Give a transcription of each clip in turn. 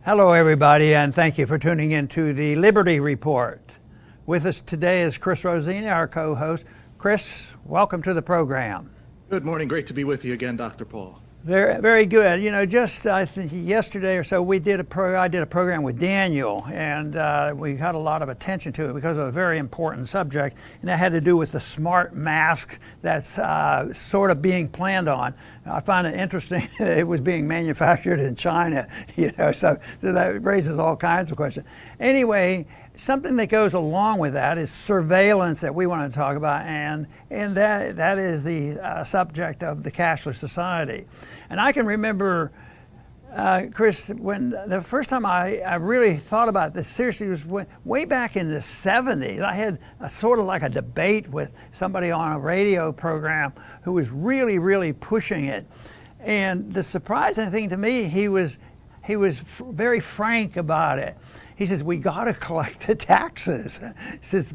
Hello, everybody, and thank you for tuning in to the Liberty Report. With us today is Chris Rosini, our co-host. Chris, welcome to the program. Good morning. Great to be with you again, Dr. Paul. Very, very good. You know, just I think yesterday or so, I did a program with Daniel, and we got a lot of attention to it because of a very important subject, and that had to do with the smart mask that's sort of being planned on. I find it interesting that it was being manufactured in China, so that raises all kinds of questions. Anyway, something that goes along with that is surveillance that we want to talk about, and that is the subject of the cashless society. And I can remember, Chris, when the first time I really thought about this seriously was way back in the 70s. I had a sort of like a debate with somebody on a radio program who was really, really pushing it. And the surprising thing to me, he was very frank about it. He says, we got to collect the taxes. He says,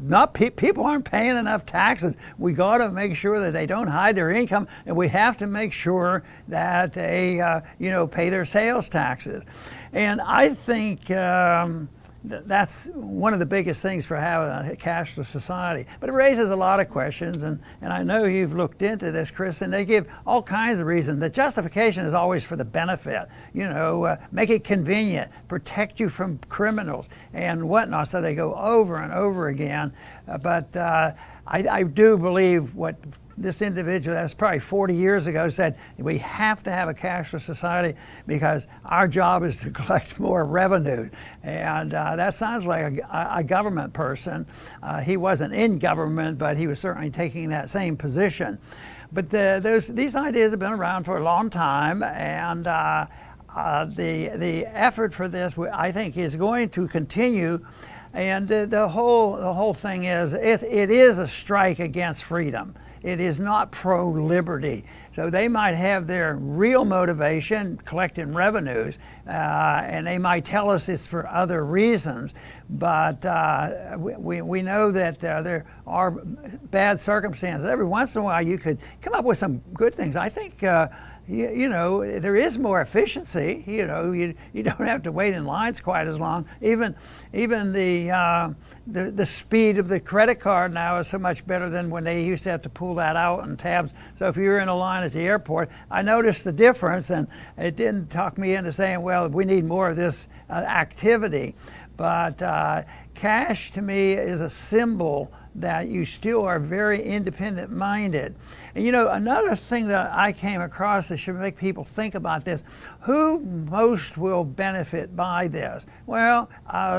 people aren't paying enough taxes. We got to make sure that they don't hide their income, and we have to make sure that they, pay their sales taxes. And I think that's one of the biggest things for having a cashless society. But it raises a lot of questions, and I know you've looked into this, Chris, and they give all kinds of reasons. The justification is always for the benefit, make it convenient, protect you from criminals and whatnot. So they go over and over again. But I do believe what this individual, that's probably 40 years ago, said we have to have a cashless society because our job is to collect more revenue. And that sounds like a government person. He wasn't in government, but he was certainly taking that same position. But these ideas have been around for a long time, and the effort for this, I think, is going to continue. And the whole thing is, it is a strike against freedom. It is not pro-liberty. So they might have their real motivation, collecting revenues, and they might tell us it's for other reasons. But we know that there are bad circumstances. Every once in a while you could come up with some good things. I think there is more efficiency. You don't have to wait in lines quite as long. Even the speed of the credit card now is so much better than when they used to have to pull that out in tabs. So if you're in a line at the airport, I noticed the difference, and it didn't talk me into saying, well, we need more of this activity. But cash to me is a symbol that you still are very independent minded. And another thing that I came across that should make people think about this, who most will benefit by this? Well,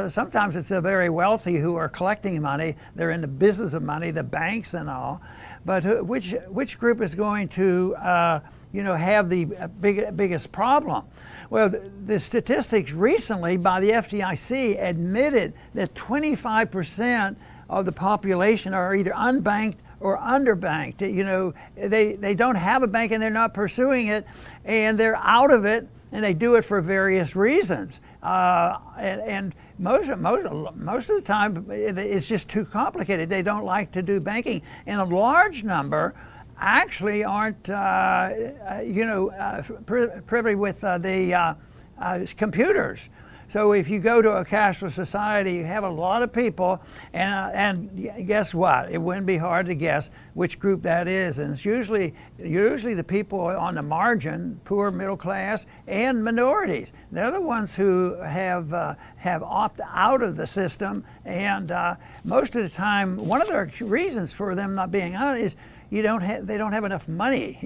sometimes it's the very wealthy who are collecting money. They're in the business of money, the banks and all. But which group is going to have the biggest problem? Well, the statistics recently by the FDIC admitted that 25% of the population are either unbanked or underbanked. They don't have a bank and they're not pursuing it, and they're out of it, and they do it for various reasons. And most of the time, it's just too complicated. They don't like to do banking, and a large number actually aren't, privy with the computers. So if you go to a cashless society, you have a lot of people, and guess what? It wouldn't be hard to guess which group that is, and it's usually the people on the margin, poor, middle class, and minorities. They're the ones who have opted out of the system, and most of the time, one of the reasons for them not being out is they don't have enough money.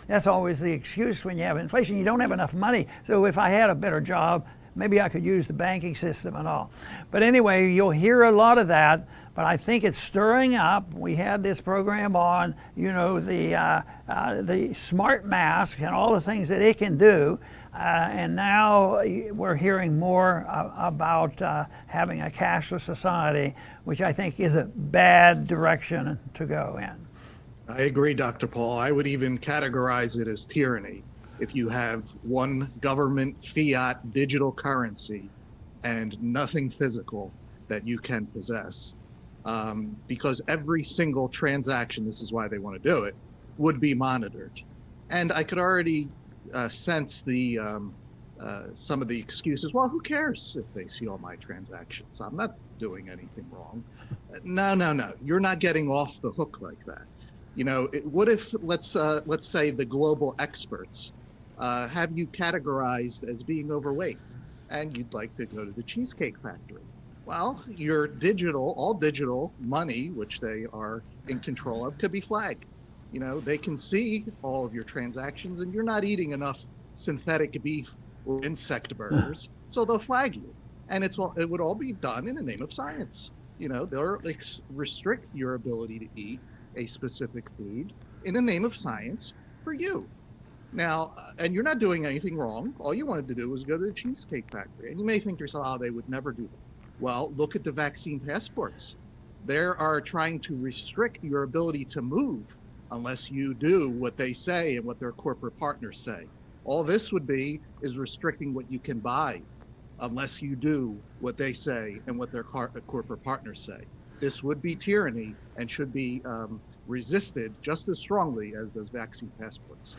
That's always the excuse when you have inflation. You don't have enough money. So if I had a better job, maybe I could use the banking system and all. But anyway, you'll hear a lot of that, but I think it's stirring up. We had this program on, the smart mask and all the things that it can do. And now we're hearing more about having a cashless society, which I think is a bad direction to go in. I agree, Dr. Paul. I would even categorize it as tyranny. If you have one government fiat digital currency and nothing physical that you can possess, because every single transaction, this is why they want to do it, would be monitored. And I could already sense the some of the excuses, well, who cares if they see all my transactions? I'm not doing anything wrong. No. You're not getting off the hook like that. What if, let's say the global experts have you categorized as being overweight and you'd like to go to the Cheesecake Factory? Well, your all digital money, which they are in control of, could be flagged. They can see all of your transactions and you're not eating enough synthetic beef or insect burgers, so they'll flag you. And it would all be done in the name of science. They'll restrict your ability to eat a specific food in the name of science for you. Now, and you're not doing anything wrong. All you wanted to do was go to the Cheesecake Factory. And you may think to yourself, oh, they would never do that. Well, look at the vaccine passports. They are trying to restrict your ability to move unless you do what they say and what their corporate partners say. All this is restricting what you can buy unless you do what they say and what their corporate partners say. This would be tyranny and should be resisted just as strongly as those vaccine passports.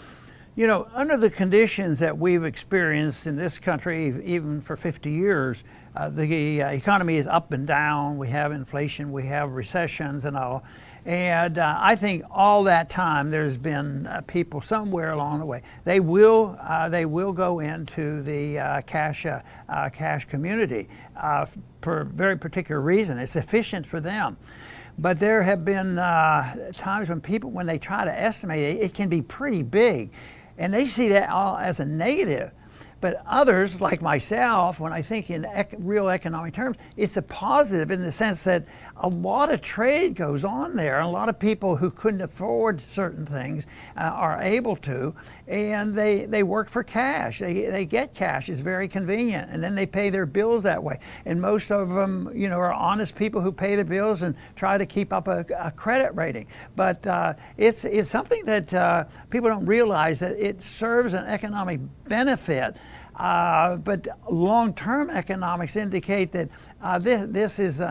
Under the conditions that we've experienced in this country, even for 50 years, the economy is up and down. We have inflation, we have recessions and all. And I think all that time there's been people somewhere along the way. They will go into the cash community for a very particular reason. It's efficient for them. But there have been times when they try to estimate it can be pretty big. And they see that all as a negative. But others, like myself, when I think in real economic terms, it's a positive in the sense that a lot of trade goes on there. A lot of people who couldn't afford certain things are able to, and they work for cash. They get cash. It's very convenient, and then they pay their bills that way. And most of them, are honest people who pay their bills and try to keep up a credit rating. But it's something that people don't realize, that it serves an economic benefit. But long-term economics indicate that this is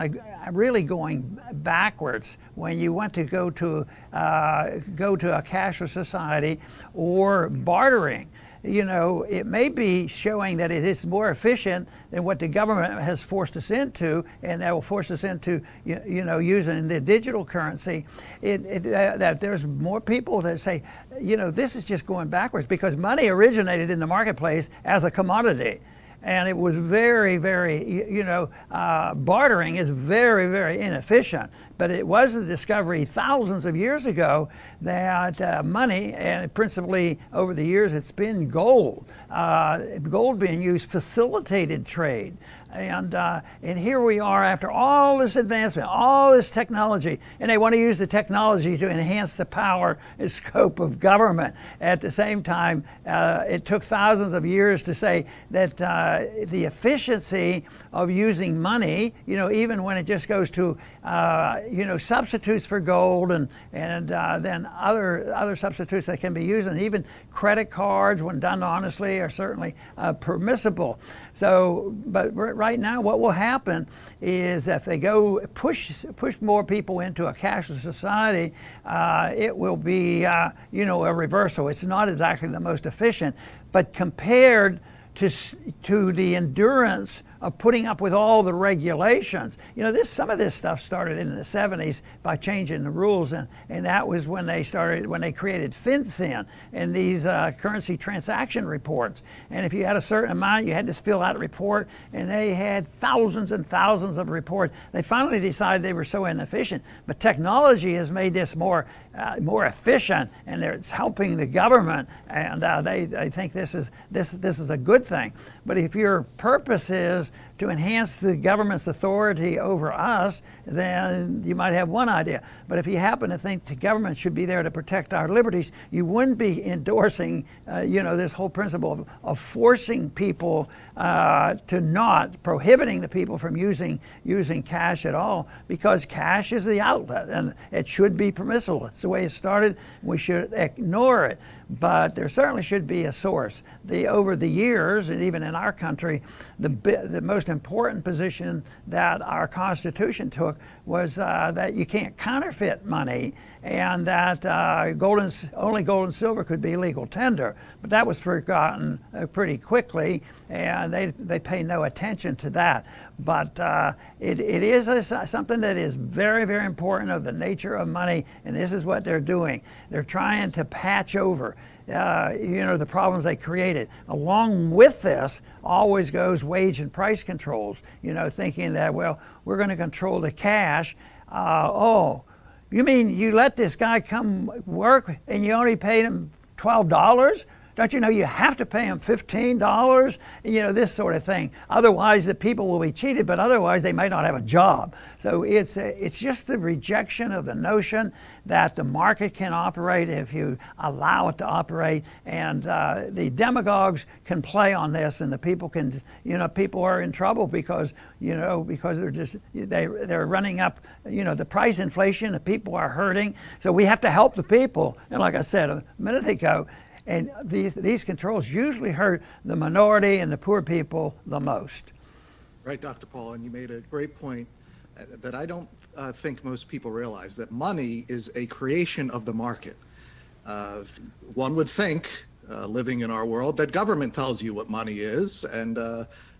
really going backwards when you want to go to a cashless society or bartering. It may be showing that it is more efficient than what the government has forced us into, and that will force us into, using the digital currency. That there's more people that say, this is just going backwards, because money originated in the marketplace as a commodity. And it was very, very, bartering is very, very inefficient. But it was the discovery thousands of years ago that money, and principally over the years, it's been gold. Gold being used facilitated trade. And here we are after all this advancement, all this technology, and they want to use the technology to enhance the power and scope of government. At the same time, it took thousands of years to say that the efficiency of using money, even when it just goes to, substitutes for gold and then other substitutes that can be used, and even credit cards, when done honestly, are certainly permissible. So, but right now, what will happen is if they go push more people into a cashless society, it will be, a reversal. It's not exactly the most efficient, but compared to the endurance of putting up with all the regulations. Some of this stuff started in the 70s by changing the rules, and that was when they created FinCEN and these currency transaction reports. And if you had a certain amount, you had to fill out a report, and they had thousands and thousands of reports. They finally decided they were so inefficient, but technology has made this more efficient, and it's helping the government, and they think this is a good thing. But if your purpose is to enhance the government's authority over us, then you might have one idea. But if you happen to think the government should be there to protect our liberties, you wouldn't be endorsing, this whole principle of forcing people to not, prohibiting the people from using cash at all, because cash is the outlet and it should be permissible. It's the way it started. We should ignore it. but there certainly should be a source. Over the years, and even in our country, the most important position that our Constitution took was that you can't counterfeit money, and that only gold and silver could be legal tender. But that was forgotten pretty quickly, and they pay no attention to that. But it is something that is very, very important of the nature of money, and this is what they're doing. They're trying to patch over the problems they created. Along with this always goes wage and price controls, thinking that, well, we're going to control the cash. You mean you let this guy come work and you only paid him $12? Don't you know you have to pay them $15? This sort of thing. Otherwise, the people will be cheated, but otherwise they might not have a job. So it's just the rejection of the notion that the market can operate if you allow it to operate, and the demagogues can play on this, and the people can, people are in trouble because they're running up, the price inflation. The people are hurting, so we have to help the people. And like I said a minute ago. And these controls usually hurt the minority and the poor people the most. Right, Dr. Paul, and you made a great point that I don't think most people realize, that money is a creation of the market. One would think, living in our world, that government tells you what money is, and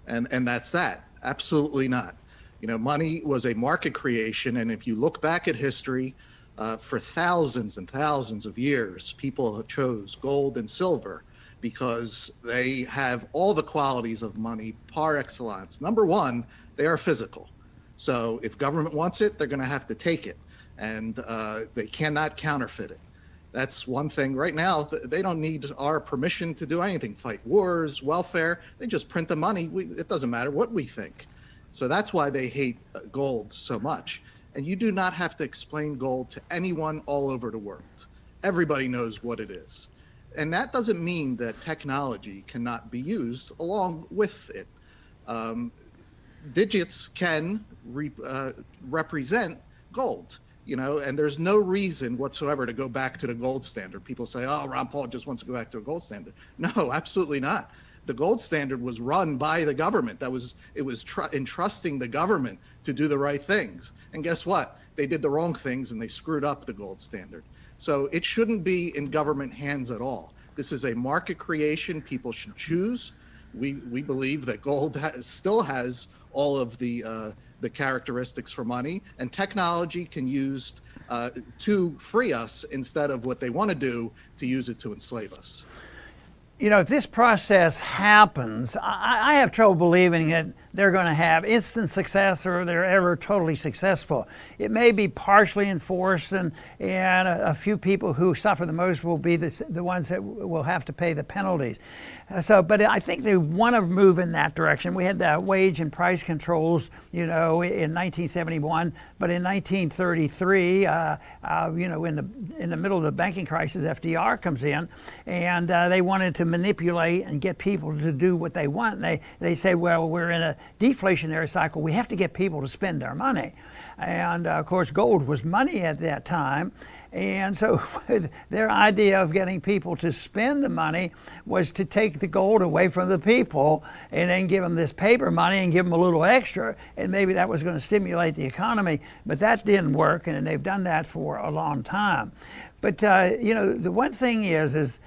that's that. Absolutely not. Money was a market creation, and if you look back at history, for thousands and thousands of years, people chose gold and silver because they have all the qualities of money par excellence. Number one, they are physical. So if government wants it, they're going to have to take it, and they cannot counterfeit it. That's one thing. Right now, they don't need our permission to do anything, fight wars, welfare. They just print the money. It doesn't matter what we think. So that's why they hate gold so much. And you do not have to explain gold to anyone all over the world. Everybody knows what it is. And that doesn't mean that technology cannot be used along with it. Digits can represent gold, and there's no reason whatsoever to go back to the gold standard. People say, oh, Ron Paul just wants to go back to a gold standard. No, absolutely not. The gold standard was run by the government. It was entrusting the government to do the right things. And guess what? They did the wrong things and they screwed up the gold standard. So it shouldn't be in government hands at all. This is a market creation. People should choose. We believe that gold still has all of the characteristics for money, and technology can use to free us instead of what they want to do, to use it to enslave us. If this process happens, I have trouble believing that they're going to have instant success or they're ever totally successful. It may be partially enforced, and a few people who suffer the most will be the ones that will have to pay the penalties. But I think they want to move in that direction. We had the wage and price controls, in 1971, but in 1933, in the middle of the banking crisis, FDR comes in, and they wanted to manipulate and get people to do what they want. And they say, well, we're in a deflationary cycle. We have to get people to spend their money. And of course, gold was money at that time. And so their idea of getting people to spend the money was to take the gold away from the people and then give them this paper money and give them a little extra, and maybe that was going to stimulate the economy. But that didn't work, and they've done that for a long time. But the one thing is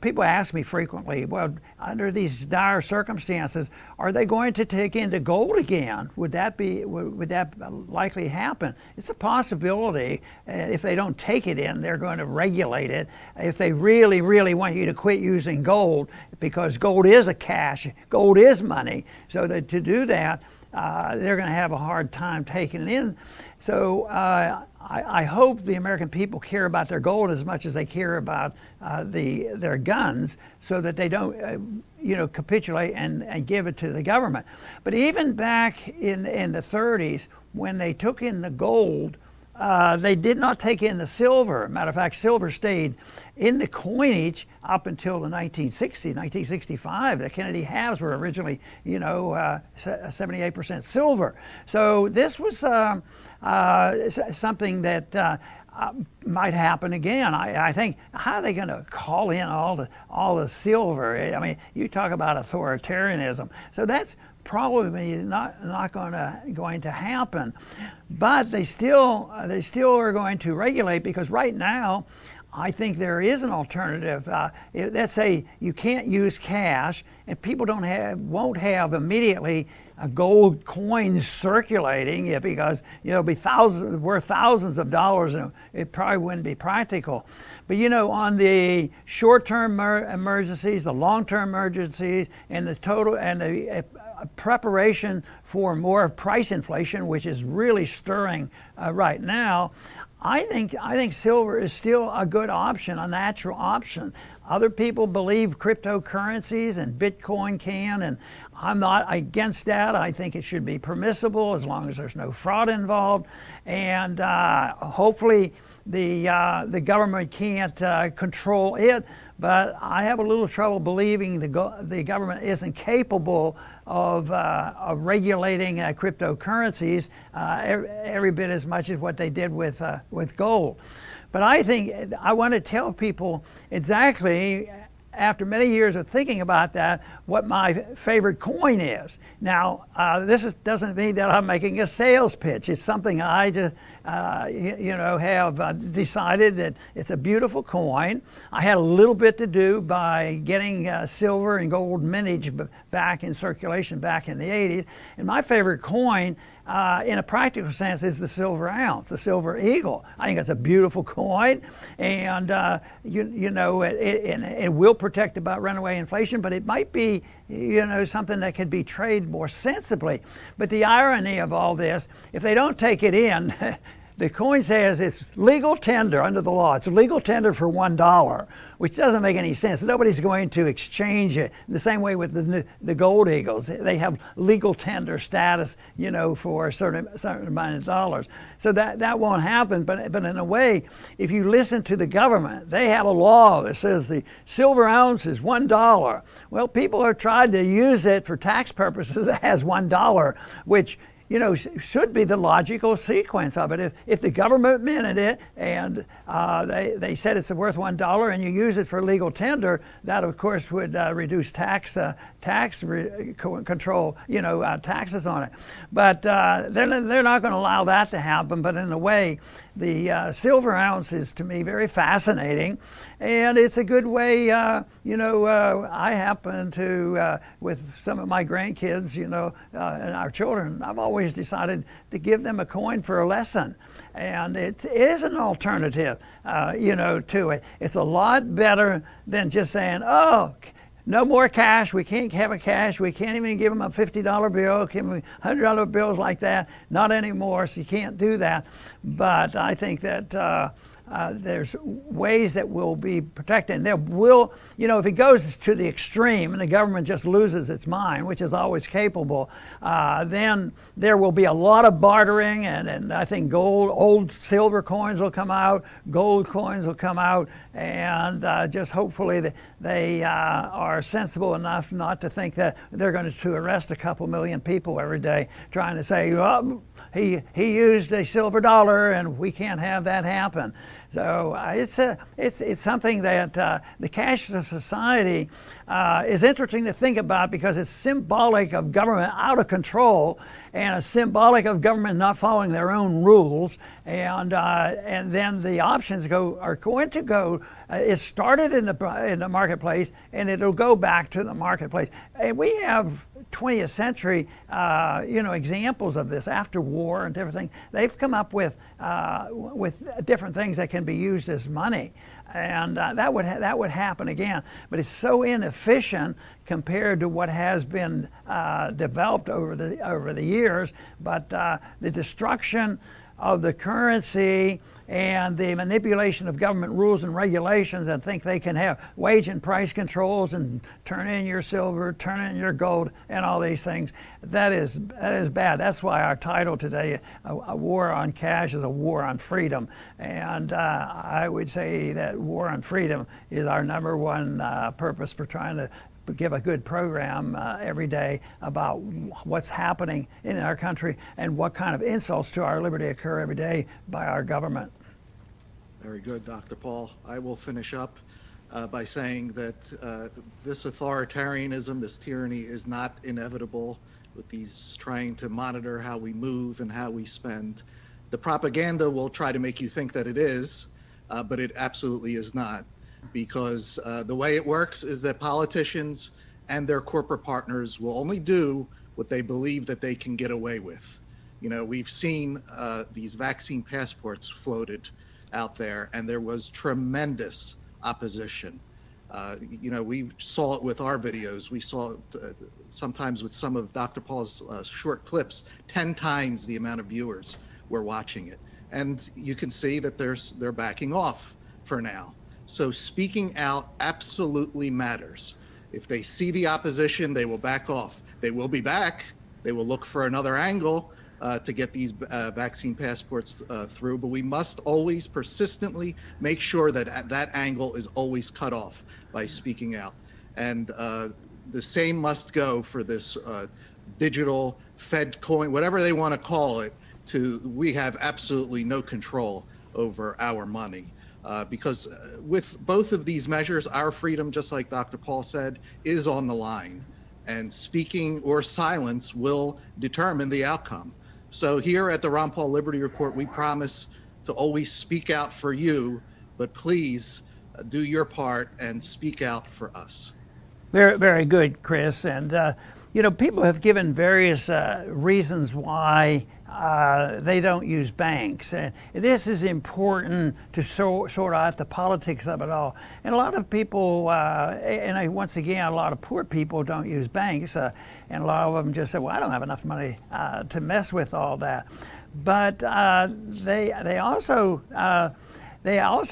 people ask me frequently, well, under these dire circumstances, are they going to take into gold again? Would that likely happen? It's a possibility. If they don't take it in, they're going to regulate it. If they really, really want you to quit using gold, because gold is a cash, gold is money, so that to do that, they're going to have a hard time taking it in. So I hope the American people care about their gold as much as they care about their guns, so that they don't capitulate and give it to the government. But even back in the 30s, when they took in the gold, they did not take in the silver. Matter of fact, silver stayed in the coinage up until the 1960s, 1965. The Kennedy halves were originally, 78% silver. So this was something that might happen again. I think, how are they going to call in all the silver? I mean, you talk about authoritarianism. So that's probably not going to happen. But they still are going to regulate, because right now, I think there is an alternative. Let's say you can't use cash, and people won't have immediately gold coins circulating, because it'll be worth thousands of dollars, and it probably wouldn't be practical. But on the short-term emergencies, the long-term emergencies, and the preparation for more price inflation, which is really stirring right now, I think silver is still a good option, a natural option. Other people believe cryptocurrencies, and Bitcoin can, and I'm not against that. I think it should be permissible as long as there's no fraud involved, and hopefully the government can't control it. But I have a little trouble believing the government isn't capable of regulating cryptocurrencies every bit as much as what they did with gold. But I want to tell people exactly, after many years of thinking about that, what my favorite coin is. Now, doesn't mean that I'm making a sales pitch. It's something I just, have decided that it's a beautiful coin. I had a little bit to do by getting silver and gold mintage back in circulation back in the 80s. And my favorite coin, in a practical sense, is the silver ounce, the silver eagle. I think it's a beautiful coin, and it will protect about runaway inflation, but it might be something that could be traded more sensibly. But the irony of all this, if they don't take it in, the coin says it's legal tender under the law. It's legal tender for $1, which doesn't make any sense. Nobody's going to exchange it. The same way with the gold eagles. They have legal tender status, for a certain amount of dollars. So that won't happen. But in a way, if you listen to the government, they have a law that says the silver ounce is $1. Well, people have tried to use it for tax purposes as $1, which should be the logical sequence of it. If the government minted it and they said it's worth $1 and you use it for legal tender, that of course would reduce taxes on it. But they're not going to allow that to happen. But in a way, the silver ounce is to me very fascinating, and it's a good way. I happen to, with some of my grandkids, and our children, I've always decided to give them a coin for a lesson, and it is an alternative, to it. It's a lot better than just saying, oh, no more cash. We can't have a cash. We can't even give them a $50 bill, give them $100 bills like that. Not anymore, so you can't do that. But I think that there's ways that will be protected. And there will, if it goes to the extreme and the government just loses its mind, which is always capable, then there will be a lot of bartering, and I think old silver coins will come out, gold coins will come out, and just hopefully that they are sensible enough not to think that they're going to arrest a couple million people every day trying to say, oh, he used a silver dollar and we can't have that happen. So it's something that the cashless society is interesting to think about, because it's symbolic of government out of control, and it's symbolic of government not following their own rules, and then the options are going to go. It started in the marketplace, and it'll go back to the marketplace. And we have 20th century, examples of this after war and different things. They've come up with different things that can be used as money, and that would happen again. But it's so inefficient compared to what has been developed over the years. But the destruction of the currency and the manipulation of government rules and regulations, and think they can have wage and price controls and turn in your silver, turn in your gold, and all these things, that is bad. That's why our title today, A War on Cash, is a war on freedom. And I would say that war on freedom is our number one purpose for trying to give a good program every day about what's happening in our country and what kind of insults to our liberty occur every day by our government. Very good, Dr. Paul. I will finish up by saying that this authoritarianism, this tyranny is not inevitable with these trying to monitor how we move and how we spend. The propaganda will try to make you think that it is, but it absolutely is not, because the way it works is that politicians and their corporate partners will only do what they believe that they can get away with. You know, we've seen these vaccine passports floated out there, and there was tremendous opposition. You know, we saw it with our videos. We saw it sometimes with some of Dr. Paul's short clips, 10 times the amount of viewers were watching it. And you can see that they're backing off for now. So speaking out absolutely matters. If they see the opposition, they will back off. They will be back. They will look for another angle to get these vaccine passports through, but we must always persistently make sure that that angle is always cut off by speaking out. And the same must go for this digital Fed coin, whatever they want to call it, we have absolutely no control over our money. Because with both of these measures, our freedom, just like Dr. Paul said, is on the line. And speaking or silence will determine the outcome. So here at the Ron Paul Liberty Report, we promise to always speak out for you, but please do your part and speak out for us. Very, very good, Chris. And, you know, people have given various reasons why they don't use banks. This is important to sort out the politics of it all. And a lot of people, once again, a lot of poor people don't use banks. And a lot of them just say, well, I don't have enough money to mess with all that. But they also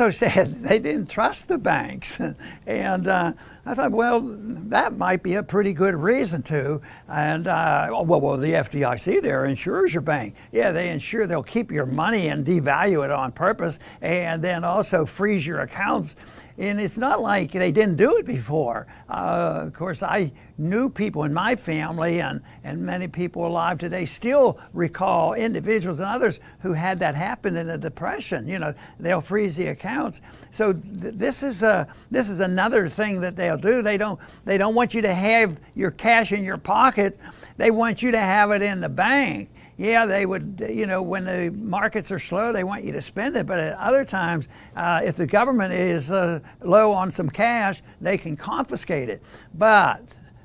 said they didn't trust the banks. And I thought, well, that might be a pretty good reason to. And, well, the FDIC there insures your bank. Yeah, they'll keep your money and devalue it on purpose, and then also freeze your accounts. And it's not like they didn't do it before. Of course, I knew people in my family and many people alive today still recall individuals and others who had that happen in the Depression. You know, they'll freeze the accounts. So this is another thing that they'll do. They don't want you to have your cash in your pocket. They want you to have it in the bank. Yeah, they would, you know, when the markets are slow, they want you to spend it. But at other times, if the government is low on some cash, they can confiscate it. But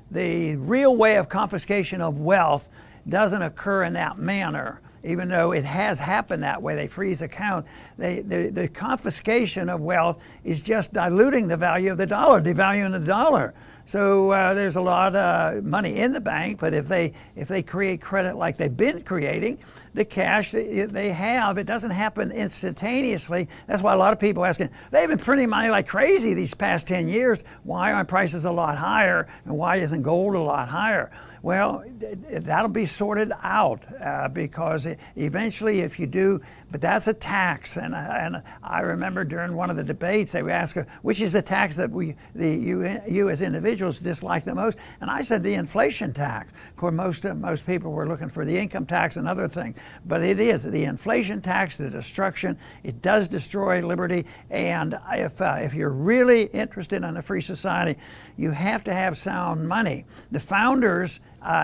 the real way of confiscation of wealth doesn't occur in that manner, even though it has happened that way. They freeze accounts. The confiscation of wealth is just diluting the value of the dollar, devaluing the dollar. So there's a lot of money in the bank, but if they create credit like they've been creating, the cash they have, it doesn't happen instantaneously. That's why a lot of people are asking, they've been printing money like crazy these past 10 years. Why aren't prices a lot higher, and why isn't gold a lot higher? Well, that'll be sorted out because eventually if you do, but that's a tax. And I remember during one of the debates, they would ask, which is the tax that you as individuals dislike the most? And I said the inflation tax. Of course, most people were looking for the income tax and other things. But it is the inflation tax, the destruction. It does destroy liberty. And if you're really interested in a free society, you have to have sound money. The founders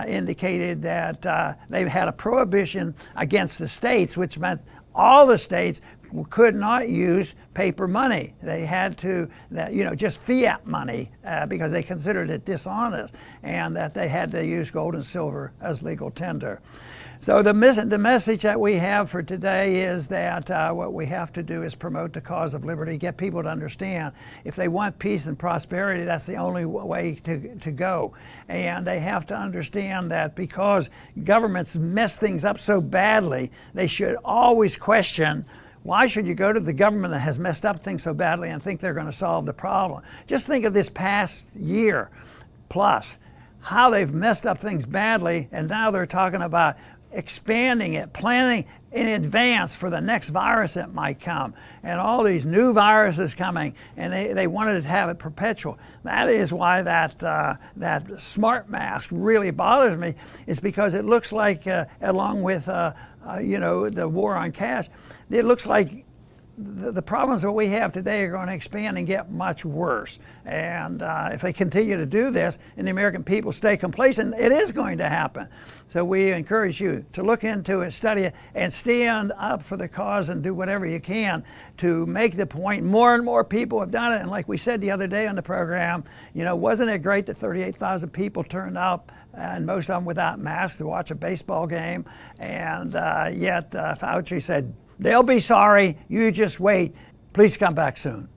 indicated that they had a prohibition against the states, which meant all the states could not use paper money. They had to, just fiat money because they considered it dishonest, and that they had to use gold and silver as legal tender. So the message that we have for today is that what we have to do is promote the cause of liberty, get people to understand if they want peace and prosperity, that's the only way to go. And they have to understand that because governments mess things up so badly, they should always question, why should you go to the government that has messed up things so badly and think they're going to solve the problem? Just think of this past year plus, how they've messed up things badly, and now they're talking about expanding it, planning in advance for the next virus that might come, and all these new viruses coming, and they wanted to have it perpetual. That is why that smart mask really bothers me, is because it looks like, along with the war on cash, it looks like the problems that we have today are going to expand and get much worse. And if they continue to do this and the American people stay complacent, it is going to happen. So we encourage you to look into it, study it, and stand up for the cause and do whatever you can to make the point. More and more people have done it. And like we said the other day on the program, you know, wasn't it great that 38,000 people turned up, and most of them without masks, to watch a baseball game? And yet Fauci said, they'll be sorry, you just wait. Please come back soon.